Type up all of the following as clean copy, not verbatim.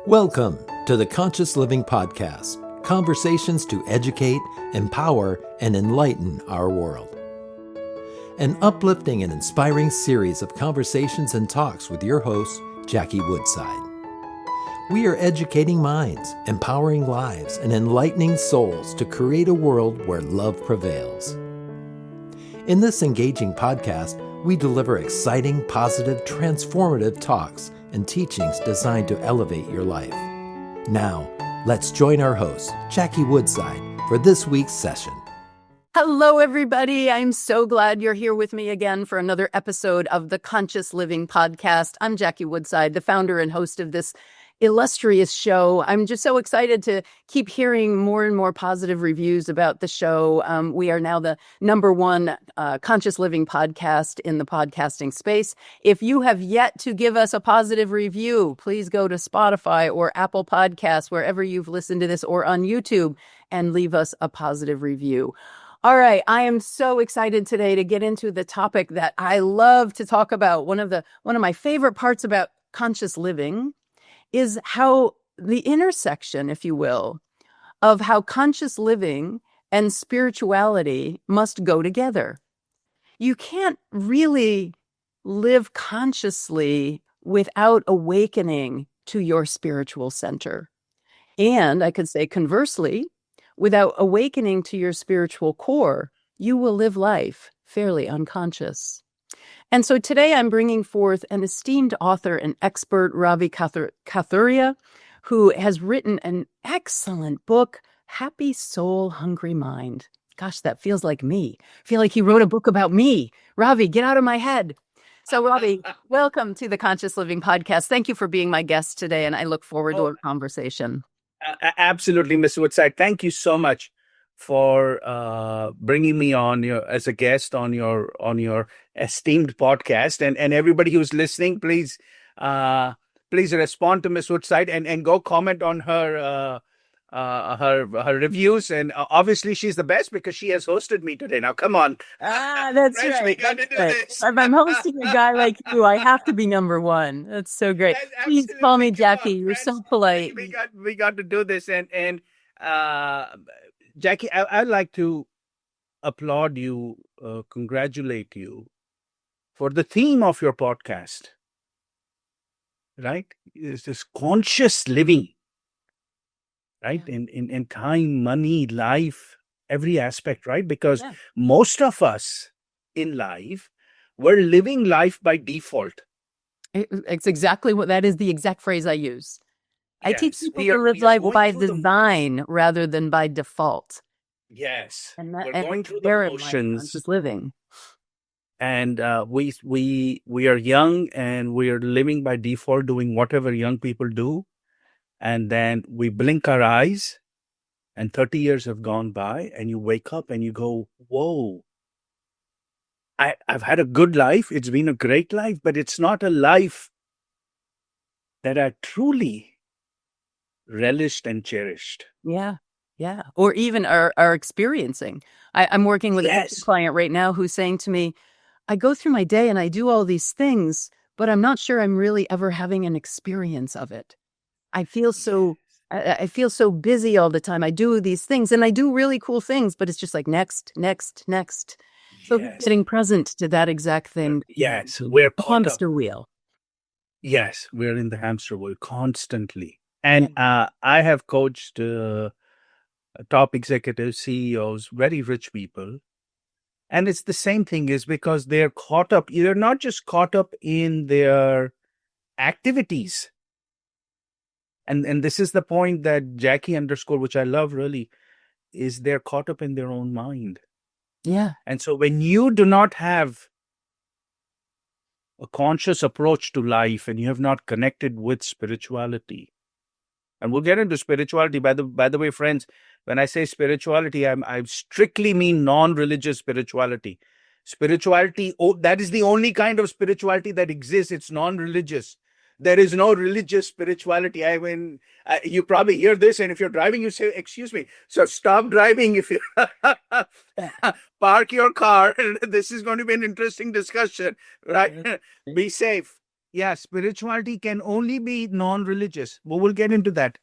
Welcome to the Conscious Living Podcast, conversations to educate, empower, and enlighten our world. An uplifting and inspiring series of conversations and talks with your host, Jackie Woodside. We are educating minds, empowering lives, and enlightening souls to create a world where love prevails. In this engaging podcast, we deliver exciting, positive, transformative talks and teachings designed to elevate your life. Now, let's join our host, Jackie Woodside, for this week's session. Hello, everybody. I'm so glad you're here with me again for another episode of the Conscious Living Podcast. I'm Jackie Woodside, the founder and host of this illustrious show. I'm just so excited to keep hearing more and more positive reviews about the show. We are now the number one Conscious Living podcast in the podcasting space. If you have yet to give us a positive review, please go to Spotify or Apple Podcasts, wherever you've listened to this, or on YouTube, and leave us a positive review. All right, I am so excited today to get into the topic that I love to talk about. One of my favorite parts about conscious living is how the intersection, if you will, of how conscious living and spirituality must go together. You can't really live consciously without awakening to your spiritual center. And I could say conversely, without awakening to your spiritual core, you will live life fairly unconscious. And so today I'm bringing forth an esteemed author and expert, Ravi Kathuria, who has written an excellent book, Happy Soul, Hungry Mind. Gosh, that feels like me. I feel like he wrote a book about me. Ravi, get out of my head. So Ravi, welcome to the Conscious Living Podcast. Thank you for being my guest today, and I look forward to our conversation. Absolutely, Ms. Woodside. Thank you so much for bringing me on as a guest on your esteemed podcast, and everybody who's listening, please respond to Ms. Woodside and go comment on her reviews. And obviously, she's the best because she has hosted me today. Now, come on, that's right. We got to do this. If I'm hosting a guy like you, I have to be number one. That's so great. Please call me Jackie. You're so polite. We got to do this, and Jackie, I'd like to applaud you, congratulate you for the theme of your podcast, right? It's this conscious living, right? Yeah. In time, money, life, every aspect, right? Because most of us in life, we're living life by default. It's exactly what that is, the exact phrase I use. I teach people to live life by design rather than by default. Yes. We're going through the motions. Just living. And we are young and we are living by default, doing whatever young people do. And then we blink our eyes and 30 years have gone by and you wake up and you go, whoa, I've had a good life. It's been a great life, but it's not a life that I truly relished and cherished. Yeah. Or even are experiencing. I'm working with a client right now who's saying to me, I go through my day and I do all these things, but I'm not sure I'm really ever having an experience of it. I feel so busy all the time. I do these things and I do really cool things, but it's just like next. So sitting present to that exact thing. Yes, we're the hamster wheel. Yes, we're in the hamster wheel constantly. And I have coached top executives, CEOs, very rich people. And it's the same thing is because they're caught up. They're not just caught up in their activities. And this is the point that Jackie underscored, which I love really, is they're caught up in their own mind. Yeah. And so when you do not have a conscious approach to life and you have not connected with spirituality, and we'll get into spirituality. By the way, friends, when I say spirituality, I strictly mean non-religious spirituality. Spirituality, that is the only kind of spirituality that exists. It's non-religious. There is no religious spirituality. I mean, you probably hear this, and if you're driving, you say, excuse me. So stop driving if you park your car. This is going to be an interesting discussion, right? Be safe. Yeah, spirituality can only be non-religious. We will get into that.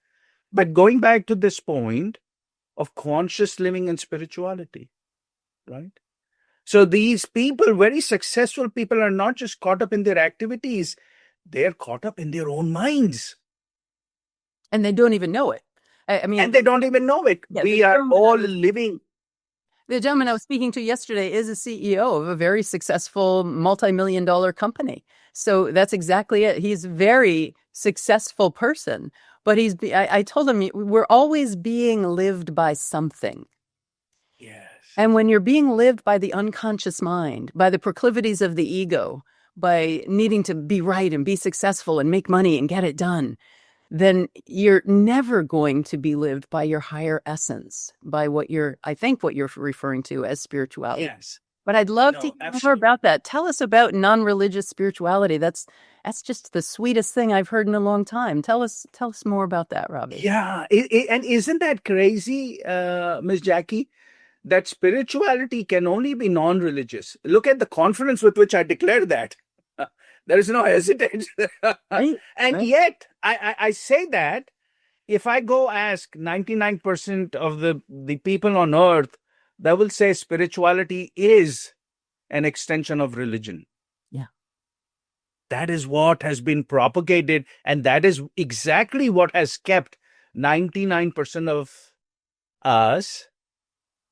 But going back to this point of conscious living and spirituality, right? So these people, very successful people, are not just caught up in their activities, they're caught up in their own minds. And they don't even know it. I mean, And they don't even know it. Yeah, We are all living. the gentleman I was speaking to yesterday is a CEO of a very successful multi-million-dollar company. So that's exactly it. He's a very successful person, but I told him, we're always being lived by something. Yes. And when you're being lived by the unconscious mind, by the proclivities of the ego, by needing to be right and be successful and make money and get it done, then you're never going to be lived by your higher essence, by what you're referring to as spirituality. Yes. But I'd love to hear more absolutely. about that. Tell us about non-religious spirituality. That's just the sweetest thing I've heard in a long time. Tell us more about that, Ravi. Yeah. And isn't that crazy, Miss Jackie, that spirituality can only be non-religious? Look at the confidence with which I declared that. There is no hesitation. Right? And Right. yet, I say that if I go ask 99% of the people on earth, they will say spirituality is an extension of religion. Yeah. That is what has been propagated, and that is exactly what has kept 99% of us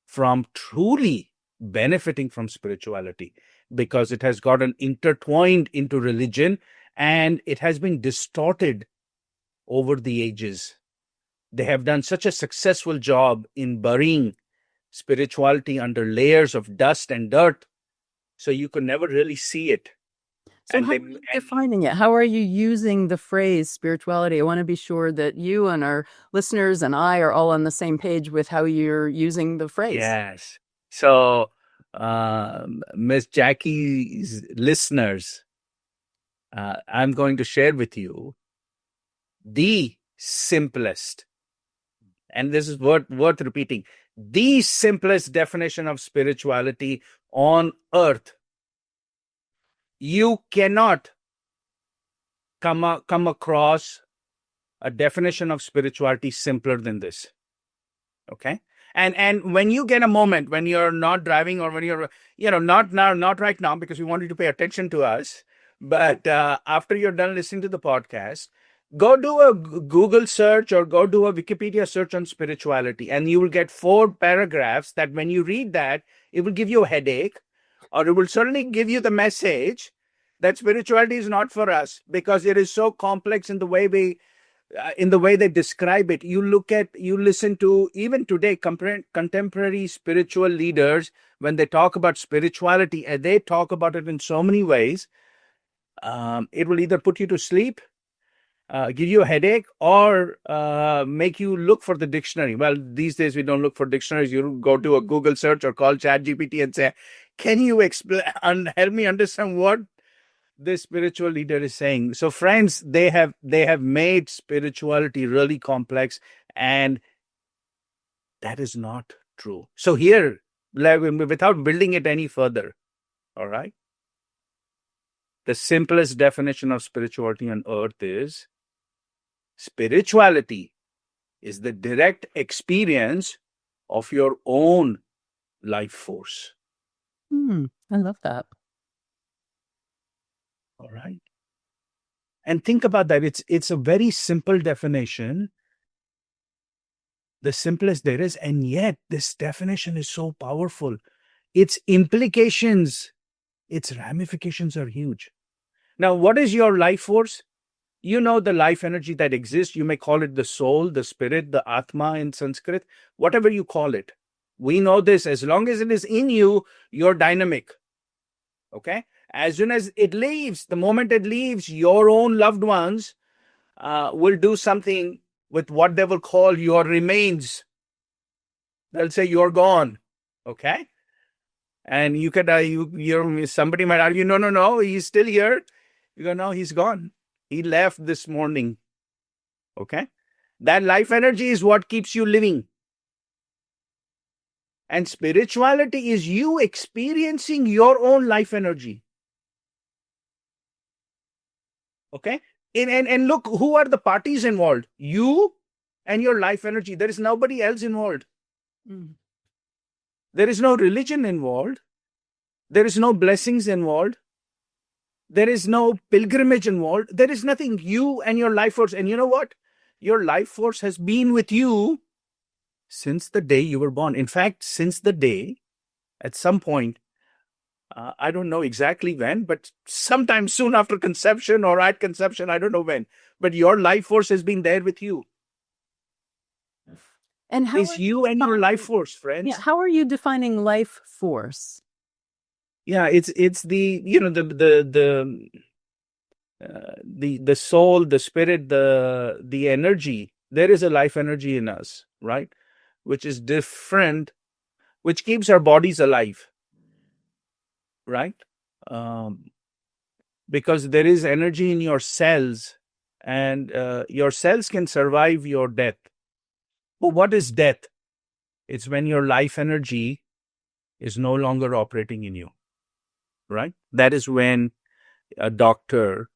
from truly benefiting from spirituality, because it has gotten intertwined into religion and it has been distorted over the ages. They have done such a successful job in burying spirituality under layers of dust and dirt, so you could never really see it. So And how are you defining it? How are you using the phrase spirituality? I want to be sure that you and our listeners and I are all on the same page with how you're using the phrase. Yes. So, Miss Jackie's listeners, I'm going to share with you the simplest, and this is worth repeating, the simplest definition of spirituality on earth. You cannot come across a definition of spirituality simpler than this. Okay. And when you get a moment, when you're not driving, or when you're, not now, not right now, because we want you to pay attention to us, but after you're done listening to the podcast, go do a Google search or go do a Wikipedia search on spirituality, and you will get 4 paragraphs that when you read that, it will give you a headache, or it will certainly give you the message that spirituality is not for us, because it is so complex in the way they describe it. You listen to, even today, contemporary spiritual leaders, when they talk about spirituality, and they talk about it in so many ways, it will either put you to sleep, give you a headache, or make you look for the dictionary. Well, these days we don't look for dictionaries. You go to a Google search or call ChatGPT and say, can you explain and help me understand what this spiritual leader is saying? So friends, they have made spirituality really complex, and that is not true. So here, without building it any further, all right, the simplest definition of spirituality on earth is spirituality is the direct experience of your own life force. I love that. All right. And think about that. It's a very simple definition, the simplest there is, and yet this definition is so powerful. Its implications, its ramifications are huge. Now, what is your life force? You know, the life energy that exists. You may call it the soul, the spirit, the atma in Sanskrit, whatever you call it. We know this. As long as it is in you, you're dynamic. Okay? As soon as it leaves, the moment it leaves, your own loved ones will do something with what they will call your remains. They'll say you're gone. Okay? And you could, somebody might argue, no, he's still here. You go, no, he's gone. He left this morning. Okay? That life energy is what keeps you living. And spirituality is you experiencing your own life energy. Okay. And look, who are the parties involved? You and your life energy. There is nobody else involved. Mm. There is no religion involved. There is no blessings involved. There is no pilgrimage involved. There is nothing. You and your life force. And you know what? Your life force has been with you since the day you were born. In fact, since the day, at some point, I don't know exactly when, but sometime soon after conception or at conception, I don't know when. But your life force has been there with you. And how It's you and your life force, friends. Yeah, how are you defining life force? Yeah, it's the the soul, the spirit, the energy. There is a life energy in us, right? Which is different, which keeps our bodies alive, right? Um, because there is energy in your cells, and your cells can survive your death. But what is death? It's when your life energy is no longer operating in you, right? That is when a doctor,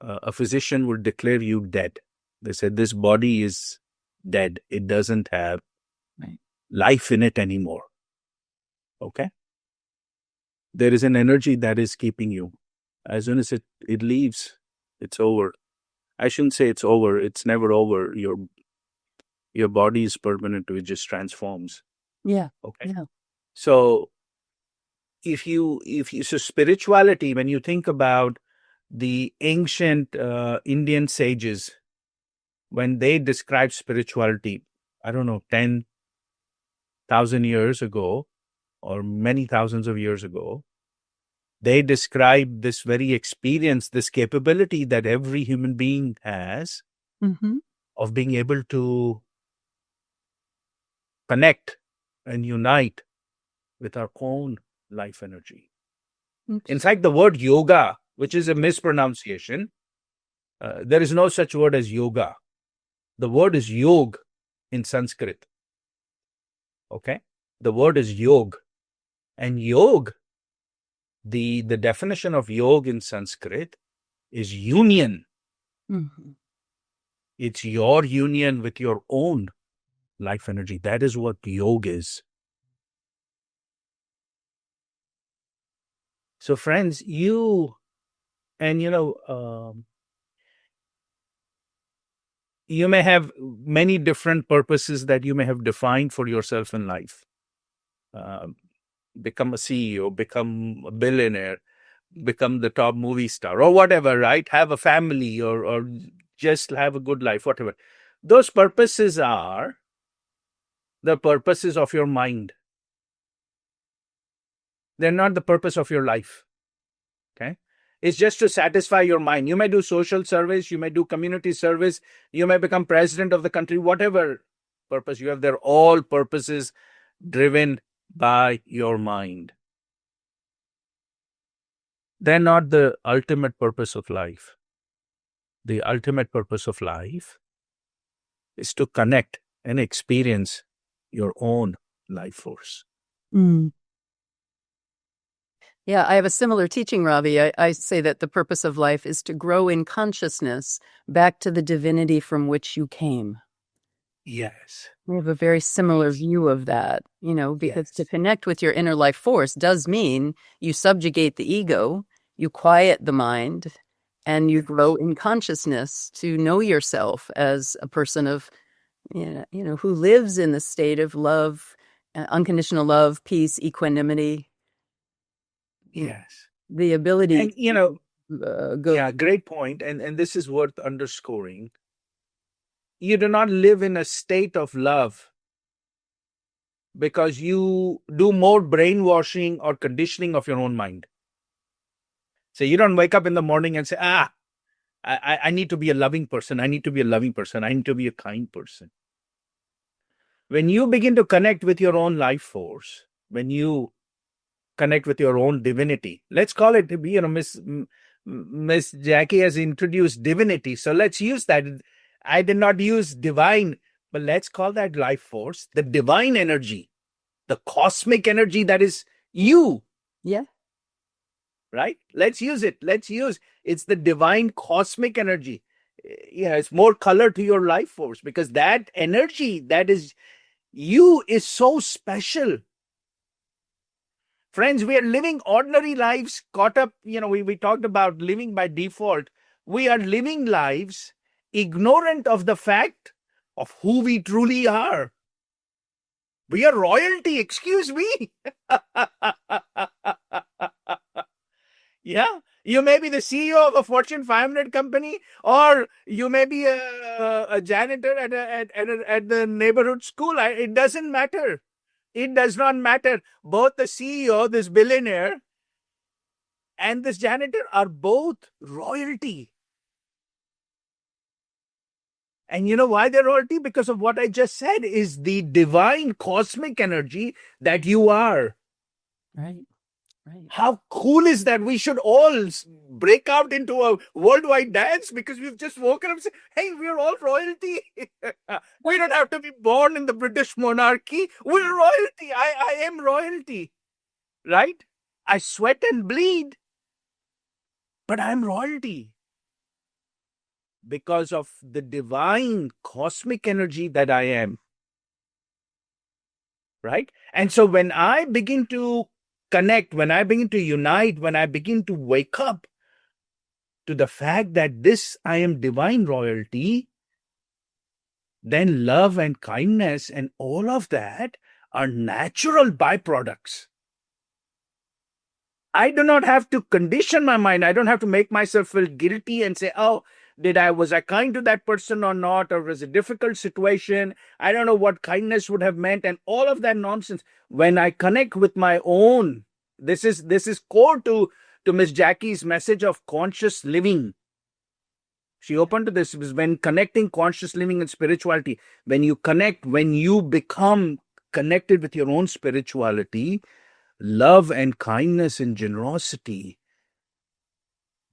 a physician would declare you dead. They said, this body is dead. It doesn't have life in it anymore. Okay? There is an energy that is keeping you. As soon as it leaves, it's over. I shouldn't say it's over. It's never over. Your body is permanent. It just transforms. Yeah. Okay. Yeah. So so spirituality, when you think about the ancient Indian sages, when they describe spirituality, I don't know, 10,000 years ago or many thousands of years ago, they describe this very experience, this capability that every human being has Mm-hmm. of being able to connect and unite with our own life energy. In fact, the word yoga, which is a mispronunciation, there is no such word as yoga. The word is yog in Sanskrit. Okay? The word is yog. And yog, the definition of yog in Sanskrit is union. Mm-hmm. It's your union with your own life energy. That is what yog is. So, friends, you may have many different purposes that you may have defined for yourself in life. Become a CEO, become a billionaire, become the top movie star, or whatever, right? Have a family, or just have a good life, whatever. Those purposes are the purposes of your mind. They're not the purpose of your life. Okay? It's just to satisfy your mind. You may do social service, you may do community service, you may become president of the country, whatever purpose you have. They're all purposes driven by your mind. They're not the ultimate purpose of life. The ultimate purpose of life is to connect and experience your own life force. Mm. Yeah, I have a similar teaching, Ravi. I say that the purpose of life is to grow in consciousness back to the divinity from which you came. Yes. We have a very similar view of that, because to connect with your inner life force does mean you subjugate the ego, you quiet the mind, and you grow in consciousness to know yourself as a person of, who lives in the state of love, unconditional love, peace, equanimity. Yes. The ability And, go. yeah, great point. And this is worth underscoring. You do not live in a state of love because you do more brainwashing or conditioning of your own mind. So you don't wake up in the morning and say, I need to be a loving person. I need to be a loving person. I need to be a kind person. When you begin to connect with your own life force, when you connect with your own divinity, let's call it, Miss Jackie has introduced divinity. So let's use that. I did not use divine, but let's call that life force, the divine energy, the cosmic energy that is you. Yeah. right? Let's use it. It's the divine cosmic energy. Yeah, it's more color to your life force, because that energy that is you is so special. Friends, we are living ordinary lives caught up. We talked about living by default. We are living lives ignorant of the fact of who we truly are. We are royalty, excuse me. Yeah, you may be the CEO of a Fortune 500 company, or you may be a janitor at the neighborhood school. It doesn't matter. It does not matter. Both the CEO, this billionaire, and this janitor are both royalty. And you know why they're royalty? Because of what I just said is the divine cosmic energy that you are. Right. Right. How cool is that? We should all break out into a worldwide dance because we've just woken up and said, hey, we're all royalty. We don't have to be born in the British monarchy. We're royalty. I am royalty, right? I sweat and bleed, but I'm royalty because of the divine cosmic energy that I am, right? And so when I begin to connect, when I begin to unite, when I begin to wake up to the fact that this I am divine royalty, then love and kindness and all of that are natural byproducts. I do not have to condition my mind. I don't have to make myself feel guilty and say, oh, was I kind to that person or not? Or was it a difficult situation? I don't know what kindness would have meant, and all of that nonsense. When I connect with my own, this is core to Miss Jackie's message of conscious living. She opened to this was when connecting conscious living and spirituality. When you become connected with your own spirituality, love and kindness and generosity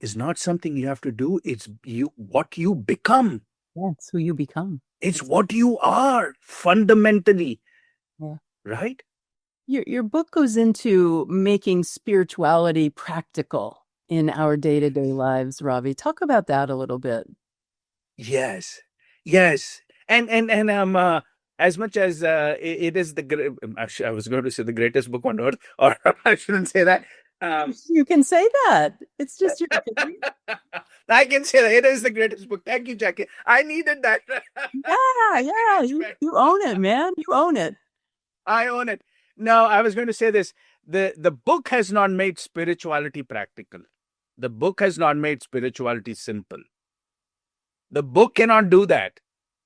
is not something you have to do. It's what you become. Yeah, it's who you become. It's what you are fundamentally. Yeah. Right? Your book goes into making spirituality practical in our day-to-day lives, Ravi. Talk about that a little bit. Yes. And as much as it is I was going to say the greatest book on earth, or I shouldn't say that. You can say that. It's just your opinion. I can say that it is the greatest book. Thank you, Jackie. I needed that. Yeah. You own it, man. You own it. I own it. No, I was going to say this. The book has not made spirituality practical. The book has not made spirituality simple. The book cannot do that.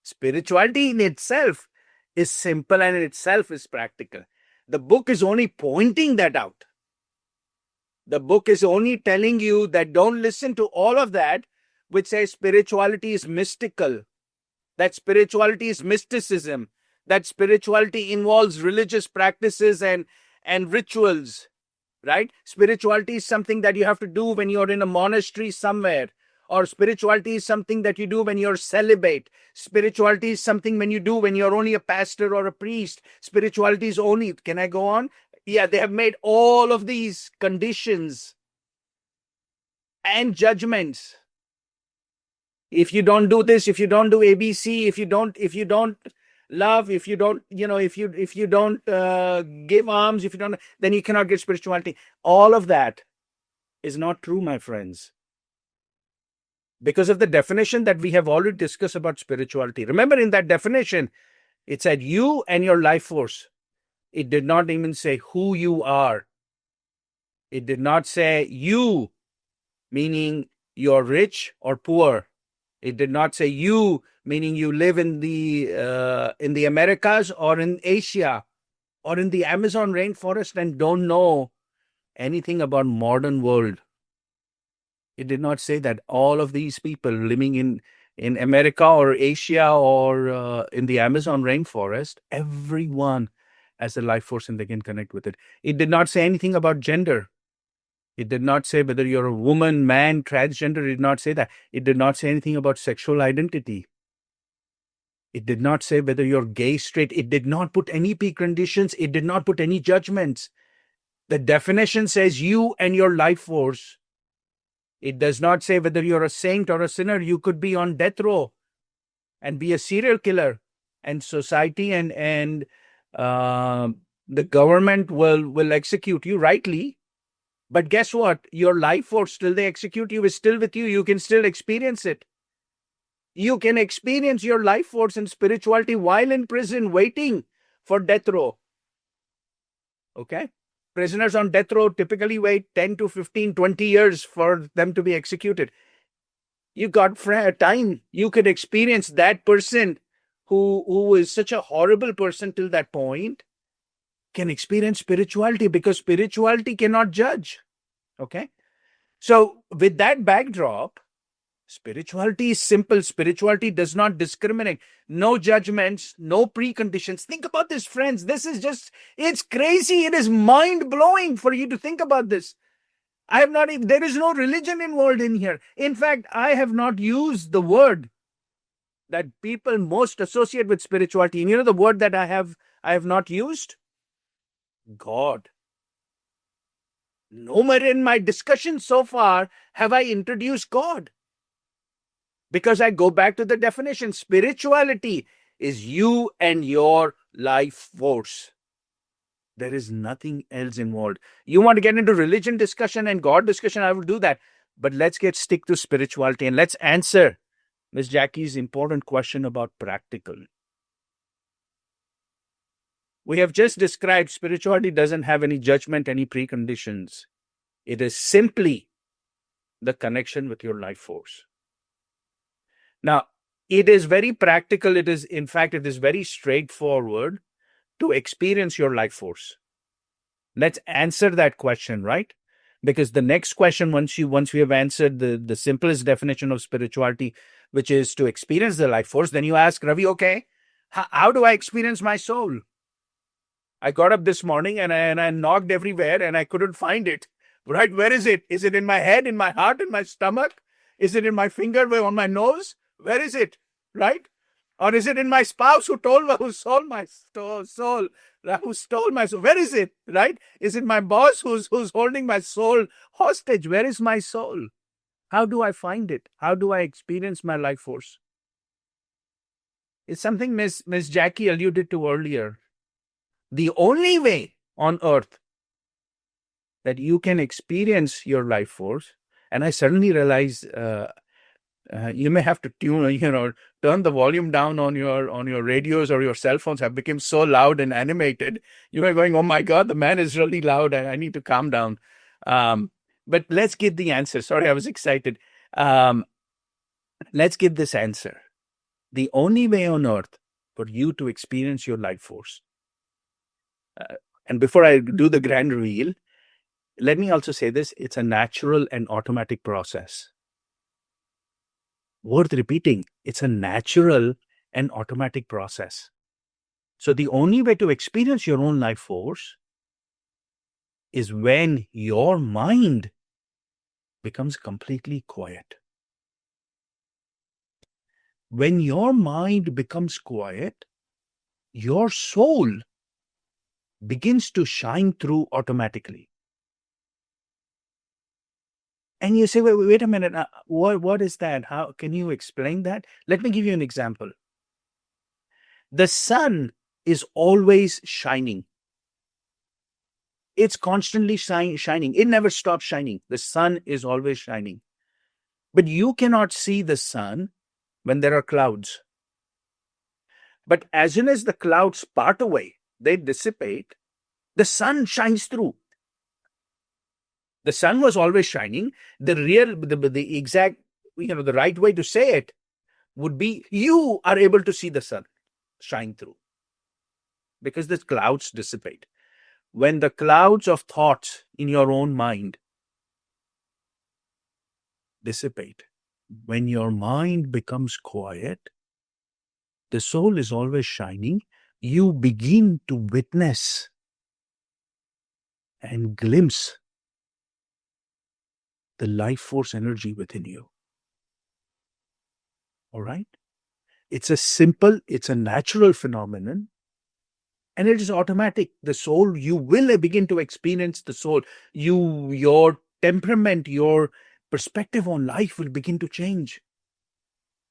Spirituality in itself is simple and in itself is practical. The book is only pointing that out. The book is only telling you that don't listen to all of that, which says spirituality is mystical, that spirituality is mysticism, that spirituality involves religious practices and rituals, right? Spirituality is something that you have to do when you're in a monastery somewhere, or spirituality is something that you do when you're celibate. Spirituality is something when you're only a pastor or a priest. Spirituality is only, can I go on? Yeah, they have made all of these conditions and judgments. If you don't do this, if you don't do ABC, if you don't love, if you don't, if you don't give alms, if you don't, then you cannot get spirituality. All of that is not true, my friends. Because of the definition that we have already discussed about spirituality. Remember, in that definition, it said you and your life force. It did not even say who you are. It did not say you, meaning you're rich or poor. It did not say you, meaning you live in the Americas or in Asia or in the Amazon rainforest and don't know anything about modern world. It did not say that all of these people living in America or Asia or in the Amazon rainforest, everyone has a life force and they can connect with it. It did not say anything about gender. It did not say whether you're a woman, man, transgender. It did not say that. It did not say anything about sexual identity. It did not say whether you're gay, straight. It did not put any preconditions. It did not put any judgments. The definition says you and your life force. It does not say whether you're a saint or a sinner. You could be on death row and be a serial killer, and society and the government will execute you rightly. But guess what? Your life force, till they execute you, is still with you. You can still experience it. You can experience your life force and spirituality while in prison, waiting for death row. Okay? Prisoners on death row typically wait 10 to 15, 20 years for them to be executed. You got time. You could experience that person who is such a horrible person till that point can experience spirituality, because spirituality cannot judge. Okay? So with that backdrop, spirituality is simple. Spirituality does not discriminate. No judgments, no preconditions. Think about this, friends. This is just, it's crazy. It is mind-blowing for you to think about this. There is no religion involved in here. In fact, I have not used the word that people most associate with spirituality. And you know the word that I have not used? God. Nowhere in my discussion so far have I introduced God. Because I go back to the definition. Spirituality is you and your life force. There is nothing else involved. You want to get into religion discussion and God discussion, I will do that. But let's stick to spirituality, and let's answer Ms. Jackie's important question about practical. We have just described spirituality doesn't have any judgment, any preconditions. It is simply the connection with your life force. Now, it is very practical. It is very straightforward to experience your life force. Let's answer that question, right? Because the next question, once we have answered the simplest definition of spirituality, which is to experience the life force, then you ask, Ravi, okay, how do I experience my soul? I got up this morning and I knocked everywhere and I couldn't find it. Right? Where is it? Is it in my head, in my heart, in my stomach? Is it in my finger, on my nose? Where is it? Right? Or is it in my spouse who stole my soul? Who stole my soul? Where is it? Right? Is it my boss who's holding my soul hostage? Where is my soul? How do I find it? How do I experience my life force? It's something Miss Jackie alluded to earlier. The only way on earth that you can experience your life force, and I suddenly realize you may have to turn the volume down on your radios, or your cell phones have become so loud and animated. You are going, oh my God, the man is really loud. I need to calm down. But let's get the answer. Sorry, I was excited. Let's get this answer. The only way on earth for you to experience your life force. And before I do the grand reveal, let me also say this. It's a natural and automatic process. Worth repeating, it's a natural and automatic process. So the only way to experience your own life force is when your mind becomes completely quiet. When your mind becomes quiet, your soul begins to shine through automatically. And you say, wait a minute, what is that? How can you explain that? Let me give you an example. The sun is always shining. It's constantly shining. It never stops shining. The sun is always shining. But you cannot see the sun when there are clouds. But as soon as the clouds part away, they dissipate, the sun shines through. The sun was always shining. The exact, the right way to say it would be you are able to see the sun shine through because the clouds dissipate. When the clouds of thoughts in your own mind dissipate, when your mind becomes quiet, the soul is always shining. You begin to witness and glimpse the life force energy within you. All right? It's a natural phenomenon. And it is automatic. The soul, you will begin to experience the soul. Your temperament, your perspective on life will begin to change.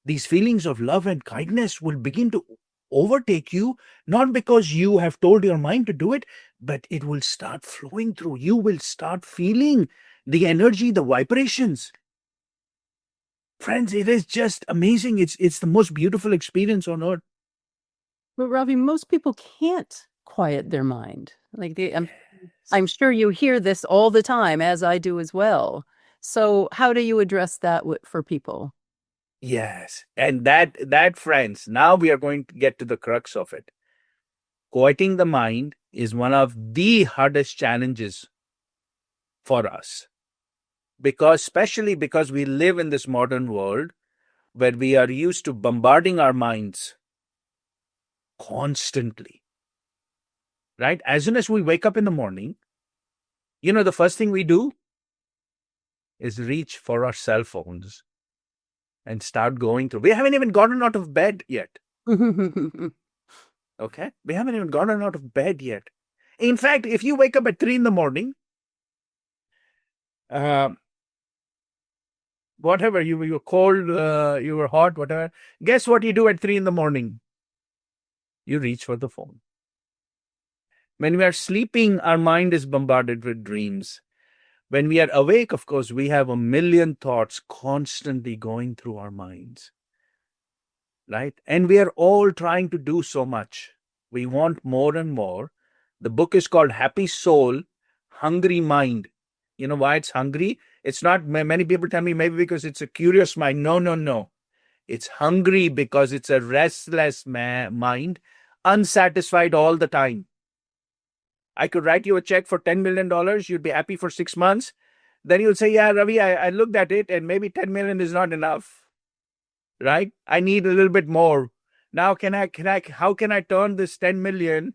These feelings of love and kindness will begin to overtake you, not because you have told your mind to do it, but it will start flowing through. You will start feeling the energy, the vibrations. Friends, it is just amazing. It's the most beautiful experience on earth. But Ravi, most people can't quiet their mind. I'm sure you hear this all the time, as I do as well. So how do you address that for people? Yes. And that, friends, now we are going to get to the crux of it. Quieting the mind is one of the hardest challenges for us. Especially because we live in this modern world where we are used to bombarding our minds constantly. Right? As soon as we wake up in the morning, the first thing we do is reach for our cell phones and start going through. We haven't even gotten out of bed yet. Okay? We haven't even gotten out of bed yet. In fact, if you wake up at 3 in the morning, whatever, you were cold, you were hot, whatever, guess what you do at 3 in the morning? You reach for the phone. When we are sleeping, our mind is bombarded with dreams. When we are awake, of course, we have a million thoughts constantly going through our minds. Right? And we are all trying to do so much. We want more and more. The book is called Happy Soul, Hungry Mind. You know why it's hungry? It's not, many people tell me maybe because it's a curious mind. No. It's hungry because it's a restless mind, unsatisfied all the time. I could write you a check for $10 million. You'd be happy for 6 months. Then you'll say, yeah, Ravi, I looked at it and maybe 10 million is not enough. Right? I need a little bit more. Now, how can I turn this 10 million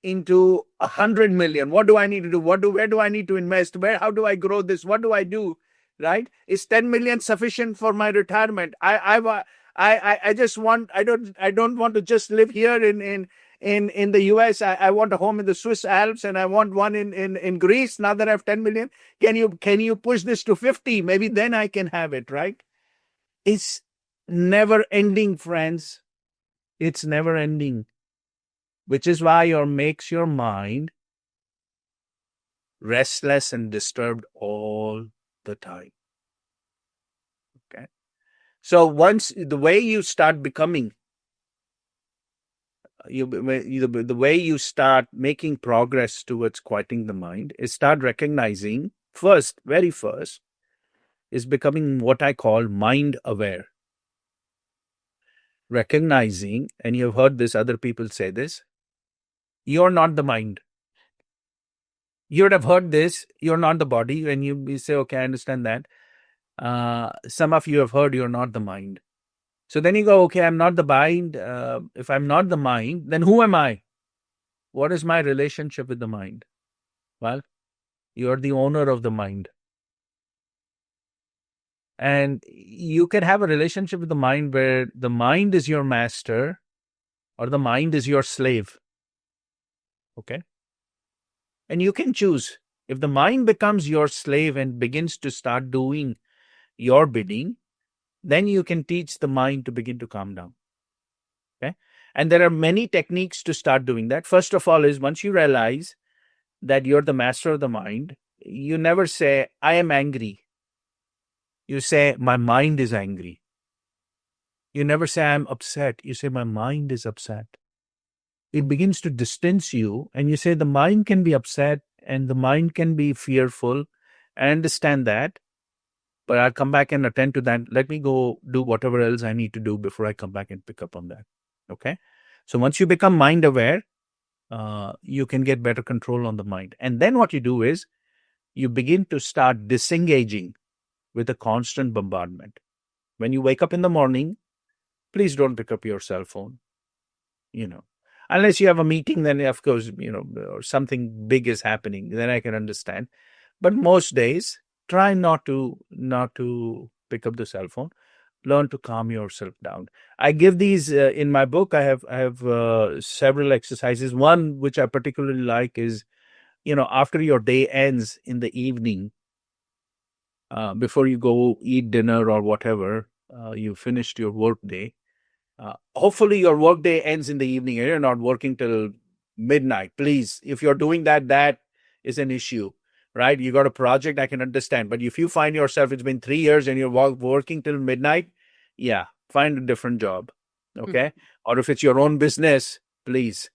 into 100 million? What do I need to do? Where do I need to invest? How do I grow this? What do I do? Right? Is 10 million sufficient for my retirement? I just want, I don't want to just live here in the US. I want a home in the Swiss Alps and I want one in Greece. Now that I have 10 million, can you push this to 50? Maybe then I can have it, right? It's never ending, friends. It's never ending, which is why makes your mind restless and disturbed all the time. Okay. So once the way you start becoming, the way you start making progress towards quieting the mind is start recognizing very first is becoming what I call mind aware. Recognizing, and you've heard this, other people say this, you're not the mind. You would have heard this, you're not the body. When you say, okay, I understand that. Some of you have heard you're not the mind. So then you go, okay, I'm not the mind. If I'm not the mind, then who am I? What is my relationship with the mind? Well, you're the owner of the mind. And you can have a relationship with the mind where the mind is your master or the mind is your slave. Okay? And you can choose. If the mind becomes your slave and begins to start doing your bidding, then you can teach the mind to begin to calm down. Okay? And there are many techniques to start doing that. First of all is once you realize that you're the master of the mind, you never say, I am angry. You say, my mind is angry. You never say, I'm upset. You say, my mind is upset. It begins to distance you, and you say, the mind can be upset and the mind can be fearful. I understand that, but I'll come back and attend to that. Let me go do whatever else I need to do before I come back and pick up on that. Okay? So once you become mind aware, you can get better control on the mind. And then what you do is you begin to start disengaging with a constant bombardment. When you wake up in the morning, please don't pick up your cell phone. Unless you have a meeting, then of course, or something big is happening, then I can understand. But most days, try not to pick up the cell phone. learn to calm yourself down. I give these in my book. I have several exercises. One which I particularly like is, after your day ends in the evening, before you go eat dinner or whatever, you finished your work day. Hopefully, your work day ends in the evening and you're not working till midnight. Please, if you're doing that, that is an issue, right? You got a project, I can understand. But if you find yourself, it's been 3 years and you're working till midnight, yeah, find a different job. Okay. Or if it's your own business, please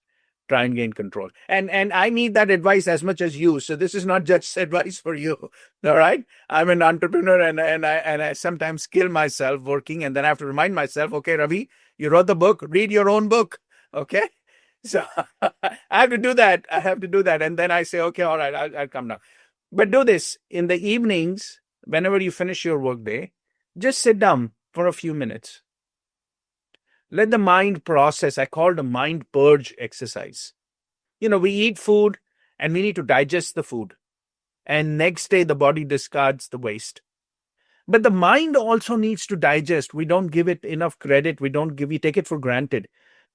try and gain control. And I need that advice as much as you. So this is not just advice for you. All right. I'm an entrepreneur and I sometimes kill myself working, and then I have to remind myself, okay, Ravi, you wrote the book, read your own book. Okay. So I have to do that. And then I say, okay, all right, I'll come now. But do this in the evenings, whenever you finish your work day, just sit down for a few minutes. Let the mind process. I call it a mind purge exercise. We eat food and we need to digest the food. And next day, the body discards the waste. But the mind also needs to digest. We don't give it enough credit. We take it for granted.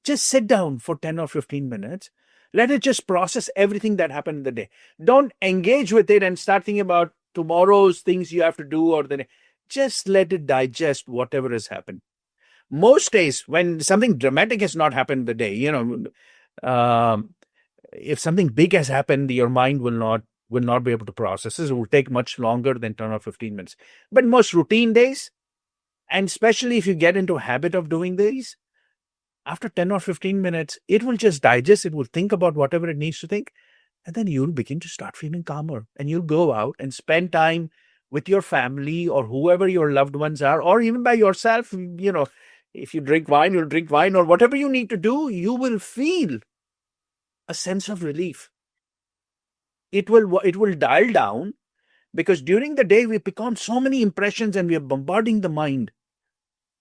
Just sit down for 10 or 15 minutes. Let it just process everything that happened in the day. Don't engage with it and start thinking about tomorrow's things you have to do or the day. Just let it digest whatever has happened. Most days, when something dramatic has not happened the day, if something big has happened, your mind will not be able to process it. It will take much longer than 10 or 15 minutes. But most routine days, and especially if you get into a habit of doing these, after 10 or 15 minutes, it will just digest. It will think about whatever it needs to think. And then you'll begin to start feeling calmer. And you'll go out and spend time with your family or whoever your loved ones are, or even by yourself. If you drink wine, you'll drink wine, or whatever you need to do, you will feel a sense of relief. It will dial down, because during the day we pick on so many impressions and we are bombarding the mind.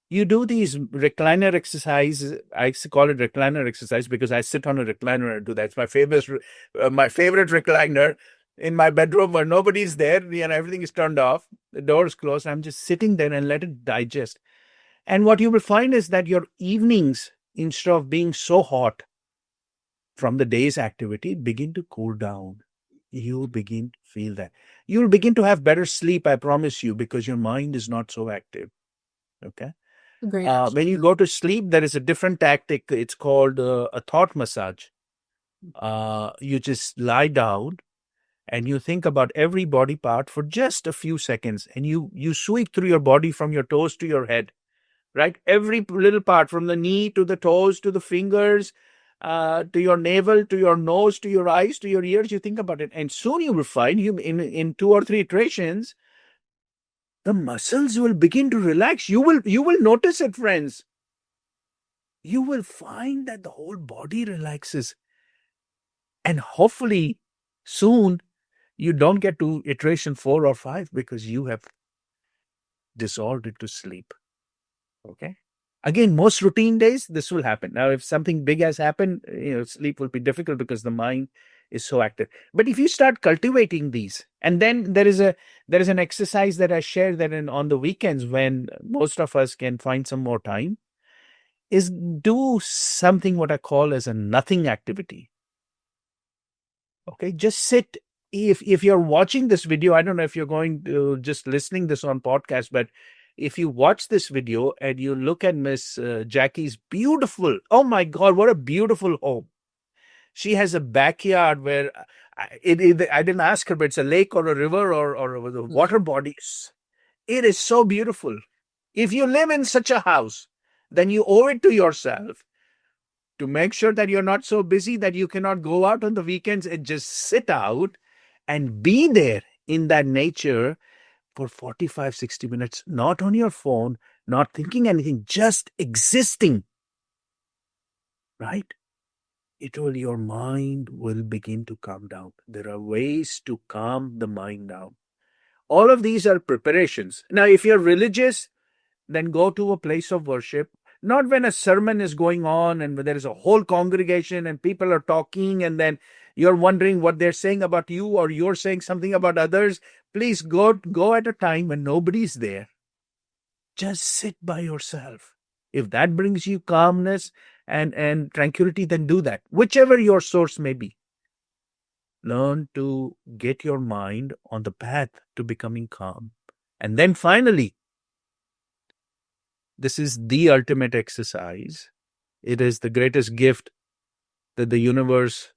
You do these recliner exercises. I call it recliner exercise because I sit on a recliner and do that. It's my favorite recliner in my bedroom where nobody's there and everything is turned off. The door is closed. I'm just sitting there and let it digest. And what you will find is that your evenings, instead of being so hot from the day's activity, begin to cool down. You'll begin to feel that. You'll begin to have better sleep, I promise you, because your mind is not so active. Okay. Great. When you go to sleep, there is a different tactic. It's called a thought massage. You just lie down and you think about every body part for just a few seconds, and you sweep through your body from your toes to your head, right? Every little part, from the knee to the toes to the fingers, to your navel, to your nose, to your eyes, to your ears. You think about it, and soon you will find in 2 or 3 iterations, the muscles will begin to relax. You will notice it, friends. You will find that the whole body relaxes. And hopefully soon you don't get to iteration 4 or 5 because you have dissolved it to sleep. Okay. Again, most routine days, this will happen. Now, if something big has happened, sleep will be difficult because the mind is so active. But if you start cultivating these, and then there is an exercise that I share that on the weekends when most of us can find some more time, is do something what I call as a nothing activity. Okay, just sit. If you're watching this video, I don't know if you're going to just listening this on podcast, but if you watch this video and you look at Miss Jackie's beautiful, oh my God, what a beautiful home. She has a backyard where I didn't ask her, but it's a lake or a river or a water bodies. It is so beautiful. If you live in such a house, then you owe it to yourself to make sure that you're not so busy that you cannot go out on the weekends and just sit out and be there in that nature for 45, 60 minutes, not on your phone, not thinking anything, just existing, right? Your mind will begin to calm down. There are ways to calm the mind down. All of these are preparations. Now, if you're religious, then go to a place of worship, not when a sermon is going on and there is a whole congregation and people are talking and then you're wondering what they're saying about you or you're saying something about others. Please go at a time when nobody's there. Just sit by yourself. If that brings you calmness and tranquility, then do that, whichever your source may be. Learn to get your mind on the path to becoming calm. And then finally, this is the ultimate exercise. It is the greatest gift that the universe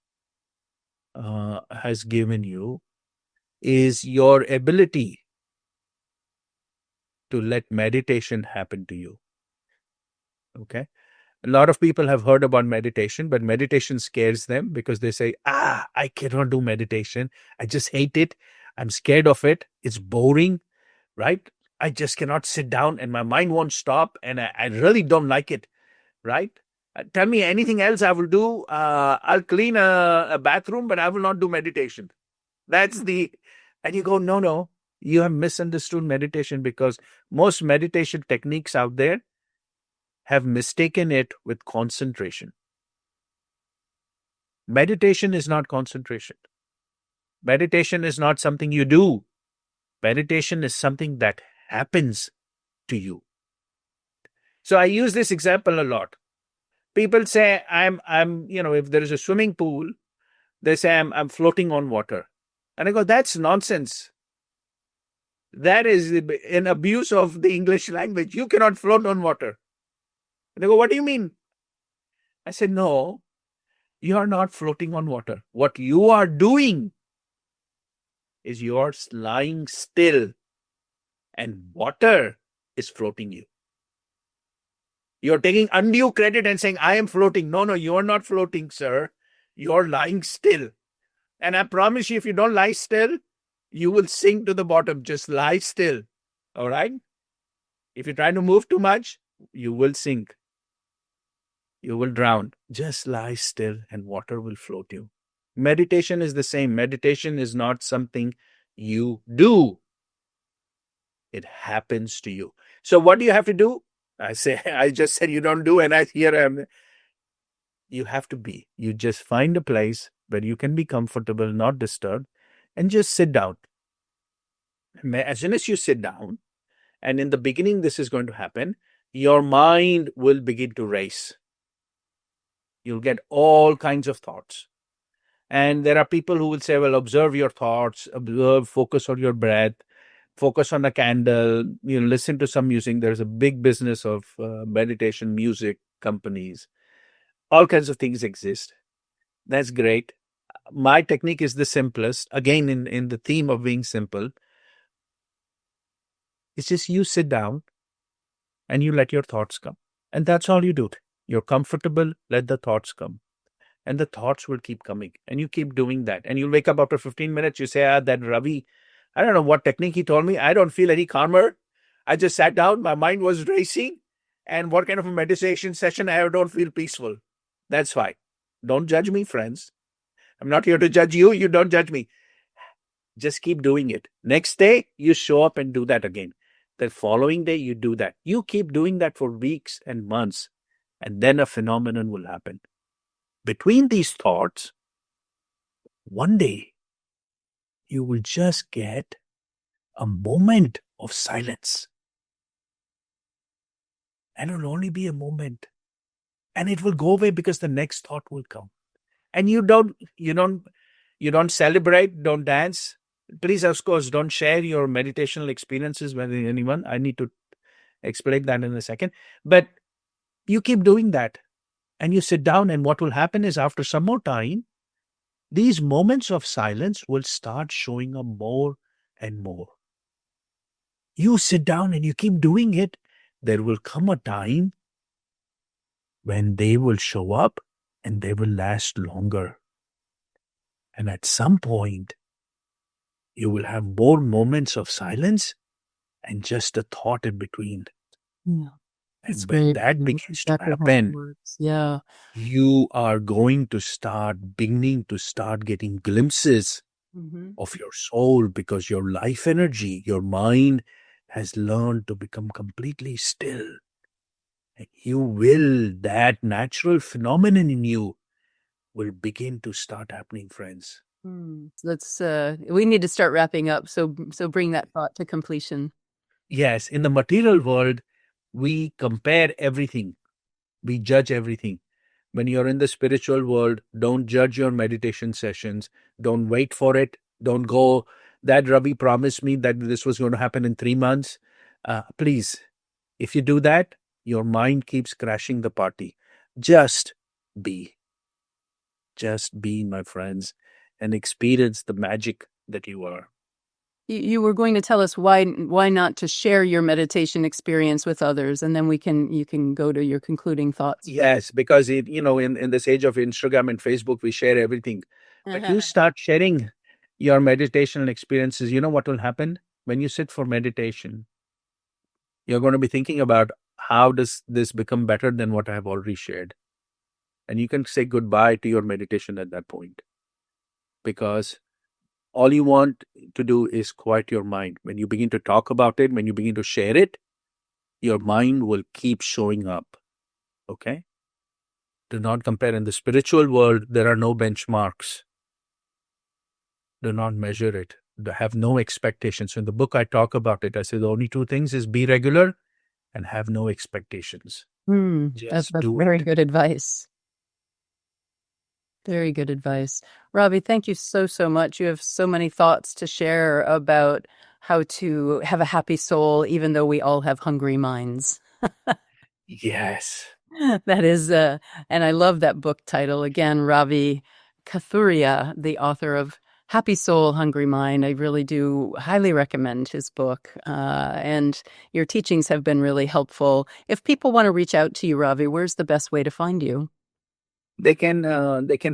has given you, is your ability to let meditation happen to you. Okay? A lot of people have heard about meditation, but meditation scares them because they say, I cannot do meditation. I just hate it. I'm scared of it. It's boring, right? I just cannot sit down and my mind won't stop and I really don't like it, right? Tell me anything else I will do. I'll clean a bathroom, but I will not do meditation. And you go, no, you have misunderstood meditation, because most meditation techniques out there have mistaken it with concentration. Meditation is not concentration. Meditation is not something you do. Meditation is something that happens to you. So I use this example a lot. People say if there is a swimming pool, they say I'm floating on water. And I go, that's nonsense. That is an abuse of the English language. You cannot float on water. And they go, what do you mean? I said, no, you are not floating on water. What you are doing is you are lying still and water is floating you. You're taking undue credit and saying, I am floating. No, you are not floating, sir. You're lying still. And I promise you, if you don't lie still, you will sink to the bottom. Just lie still. All right? If you try to move too much, you will sink. You will drown. Just lie still and water will float you. Meditation is the same. Meditation is not something you do. It happens to you. So what do you have to do? I just said you don't do, and you have to be. You just find a place where you can be comfortable, not disturbed, and just sit down. As soon as you sit down, and in the beginning this is going to happen, your mind will begin to race. You'll get all kinds of thoughts. And there are people who will say, well, observe your thoughts, focus on your breath, focus on a candle, listen to some music. There's a big business of meditation music companies. All kinds of things exist. That's great. My technique is the simplest. Again, in the theme of being simple, it's just you sit down and you let your thoughts come. And that's all you do. You're comfortable, let the thoughts come. And the thoughts will keep coming. And you keep doing that. And you'll wake up after 15 minutes, you say, that Ravi, I don't know what technique he told me. I don't feel any calmer. I just sat down. My mind was racing. And what kind of a meditation session? I don't feel peaceful. That's fine. Don't judge me, friends. I'm not here to judge you. You don't judge me. Just keep doing it. Next day, you show up and do that again. The following day, you do that. You keep doing that for weeks and months. And then a phenomenon will happen. Between these thoughts, one day, you will just get a moment of silence. And it will only be a moment. And it will go away because the next thought will come. And you don't celebrate, don't dance. Please, of course, don't share your meditational experiences with anyone. I need to explain that in a second. But you keep doing that. And you sit down, and what will happen is after some more time, these moments of silence will start showing up more and more. You sit down and you keep doing it. There will come a time when they will show up and they will last longer. And at some point, you will have more moments of silence and just a thought in between. Yeah. And when that begins to happen, you are going to start beginning to getting glimpses of your soul, because your life energy, your mind has learned to become completely still. And that natural phenomenon in you will begin to start happening, friends. We need to start wrapping up. So bring that thought to completion. Yes, in the material world, we compare everything, we judge everything. When you're in the spiritual world, don't judge your meditation sessions. Don't wait for it. Don't go, that Ravi promised me that this was going to happen in 3 months. Please, if you do that, your mind keeps crashing the party. Just be, just be, my friends, and experience the magic that you are. You were going to tell us why not to share your meditation experience with others, and then you can go to your concluding thoughts. Yes, because in this age of Instagram and Facebook, we share everything. But you start sharing your meditational experiences, you know what will happen? When you sit for meditation, you're going to be thinking about how does this become better than what I have already shared. And you can say goodbye to your meditation at that point. Because all you want to do is quiet your mind. When you begin to talk about it, when you begin to share it, your mind will keep showing up. Okay? Do not compare. In the spiritual world, there are no benchmarks. Do not measure it. Have no expectations. So in the book, I talk about it. I say the only two things is be regular and have no expectations. That's do very it. good advice. Very good advice. Ravi, thank you so much. You have so many thoughts to share about how to have a happy soul, even though we all have hungry minds. Yes. That is, and I love that book title. Again, Ravi Kathuria, the author of Happy Soul, Hungry Mind. I really do highly recommend his book. And your teachings have been really helpful. If people want to reach out to you, Ravi, where's the best way to find you? They can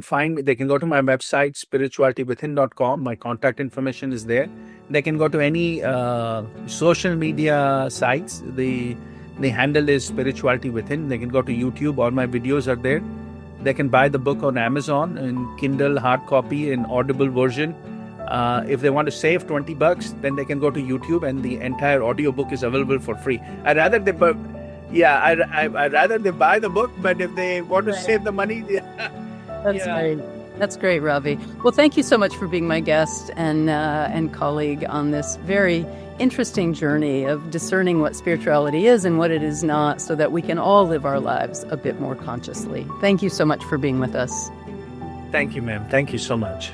find me. They can go to my website, spiritualitywithin.com. My contact information is there. They can go to any social media sites. The handle is Spirituality Within. They can go to YouTube. All my videos are there. They can buy the book on Amazon in Kindle, hard copy, and Audible version. If they want to save $20, then they can go to YouTube, and the entire audiobook is available for free. I'd rather they buy the book, but if they want to save the money, That's great. That's great, Ravi. Well, thank you so much for being my guest and colleague on this very interesting journey of discerning what spirituality is and what it is not, so that we can all live our lives a bit more consciously. Thank you so much for being with us. Thank you, ma'am. Thank you so much.